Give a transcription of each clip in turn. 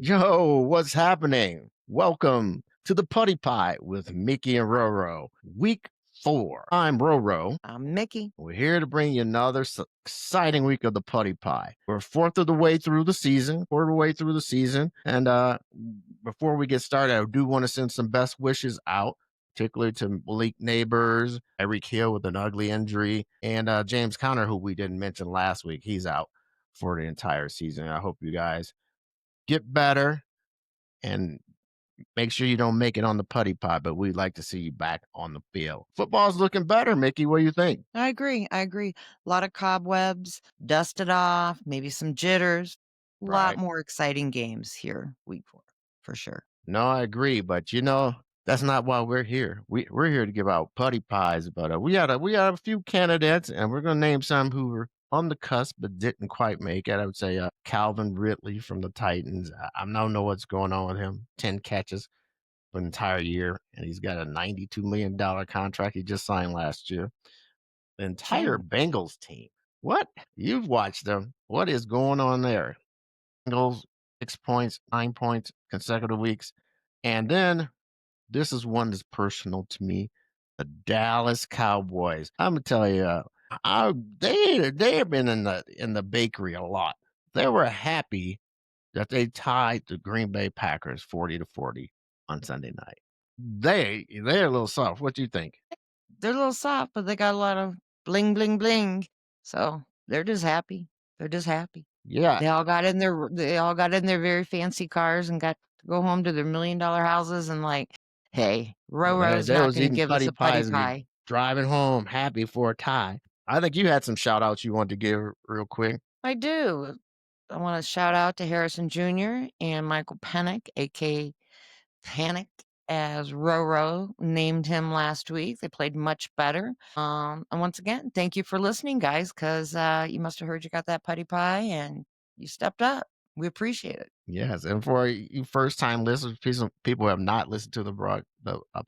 Yo, what's happening? Welcome to the Puddy Pie with Mickey and RoRo, week 4. I'm RoRo. I'm Mickey. We're here to bring you another exciting week of the Puddy Pie. We're fourth of the way through the season, and before we get started, I do want to send some best wishes out, particularly to Malik Neighbors, Eric Hill with an ugly injury, and James Conner, who we didn't mention last week. He's out for the entire season. I hope you guys get better and make sure you don't make it on the Puddy Pie, but we'd like to see you back on the field. Football's looking better, Mickey. What do you think? I agree. A lot of cobwebs, dusted off, maybe some jitters. A lot Right. more exciting games here, week 4, for sure. No, I agree, but that's not why we're here. We're here to give out Puddy Pies, but we got a few candidates, and we're gonna name some who were on the cusp but didn't quite make it. I would say Calvin Ridley from the Titans. I don't know what's going on with him. 10 catches for an entire year, and he's got a $92 million contract he just signed last year. The entire Gee, Bengals team. What? You've watched them. What is going on there? Bengals, 6 points, 9 points, consecutive weeks. And then this is one that's personal to me. The Dallas Cowboys. I'm gonna tell you, they have been in the bakery a lot. They were happy that they tied the Green Bay Packers 40-40 on Sunday night. They're a little soft. What do you think? they're a little soft, but they got a lot of bling, bling, bling. So they're just happy. They're just happy. Yeah, They all got in their very fancy cars and got to go home to their $1 million houses and hey, Roro's they not was going to eating give us Puddy a putty Pies and pie. driving home happy for a tie. I think you had some shout outs you wanted to give real quick. I do. I want to shout out to Harrison Jr. and Michael Pennick, aka Panic, as Roro named him last week. They played much better. And once again, thank you for listening, guys, because you must have heard you got that putty pie and you stepped up. We appreciate it. Yes, and for you first time listeners, people who have not listened to the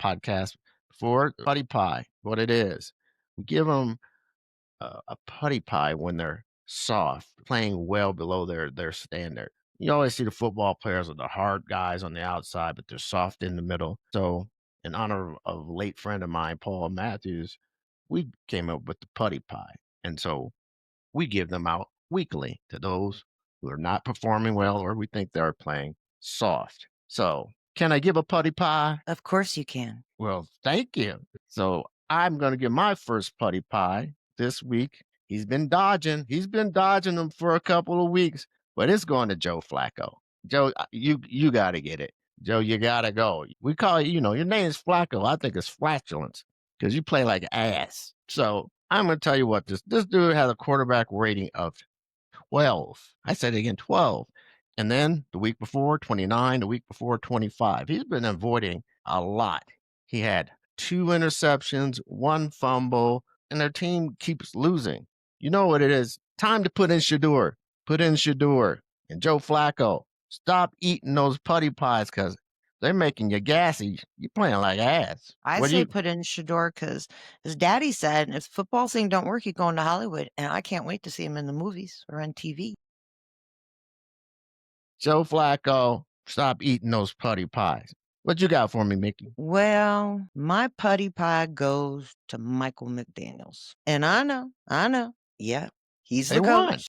podcast before, Puddy Pie, what it is, we give them a Puddy Pie when they're soft, playing well below their standard. You always see the football players are the hard guys on the outside, but they're soft in the middle. So, in honor of a late friend of mine, Paul Matthews, we came up with the Puddy Pie, and so we give them out weekly to those who are not performing well or we think they're playing soft. So, can I give a Puddy Pie? Of course you can. Well, thank you. So, I'm going to give my first Puddy Pie this week. He's been dodging. He's been dodging them for a couple of weeks, but it's going to Joe Flacco. Joe, you got to get it. Joe, you got to go. We call you, your name is Flacco. I think it's flatulence because you play like ass. So I'm going to tell you what this dude has a quarterback rating of 12. I said it again, 12. And then the week before, 29. The week before, 25. He's been avoiding a lot. He had 2 interceptions, 1 fumble, and their team keeps losing. You know what it is? Time to put in Shador. Put in Shador. And Joe Flacco, stop eating those putty pies because they're making you gassy. You're playing like ass. I What do say you put in Shador because his daddy said if football thing don't work, he's going to Hollywood. And I can't wait to see him in the movies or on TV. Joe Flacco, stop eating those putty pies. What you got for me, Mickey? Well, my putty pie goes to Michael McDaniels. And I know. Yeah, he's They the won. coach.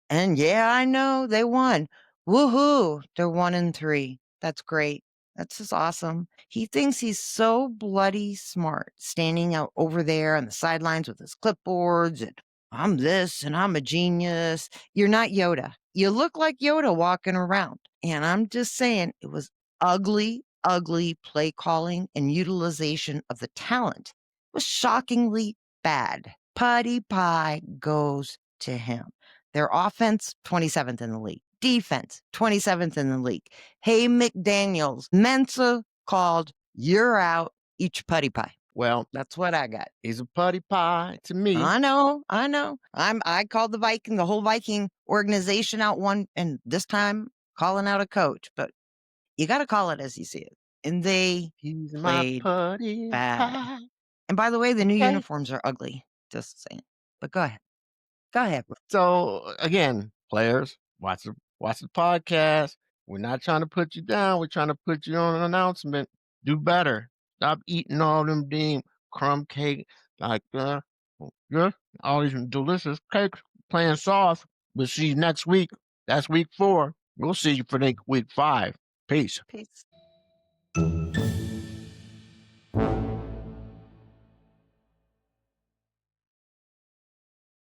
And yeah, I know they won. Woohoo! They're 1-3. That's great. That's just awesome. He thinks he's so bloody smart, standing out over there on the sidelines with his clipboards and I'm this and I'm a genius. You're not Yoda. You look like Yoda walking around. And I'm just saying it was ugly, ugly play calling and utilization of the talent was shockingly bad. Putty Pie goes to him. Their offense, 27th in the league. Defense, 27th in the league. Hey, McDaniels, Mensa called, you're out, eat your putty pie. Well, That's what I got. he's a putty pie to me. I know. I called the whole Viking organization out one, and this time calling out a coach, but you got to call it as you see it. And they He's my played putty bad. pie. And by the way, the new Okay. uniforms are ugly. Just saying. But go ahead. Go ahead. So again, players, watch the podcast. We're not trying to put you down. We're trying to put you on an announcement. Do better. Stop eating all them damn crumb cake, like yeah, all these delicious cakes. Playing soft. We'll see you next week. That's week 4. We'll see you for week 5. Peace. Peace.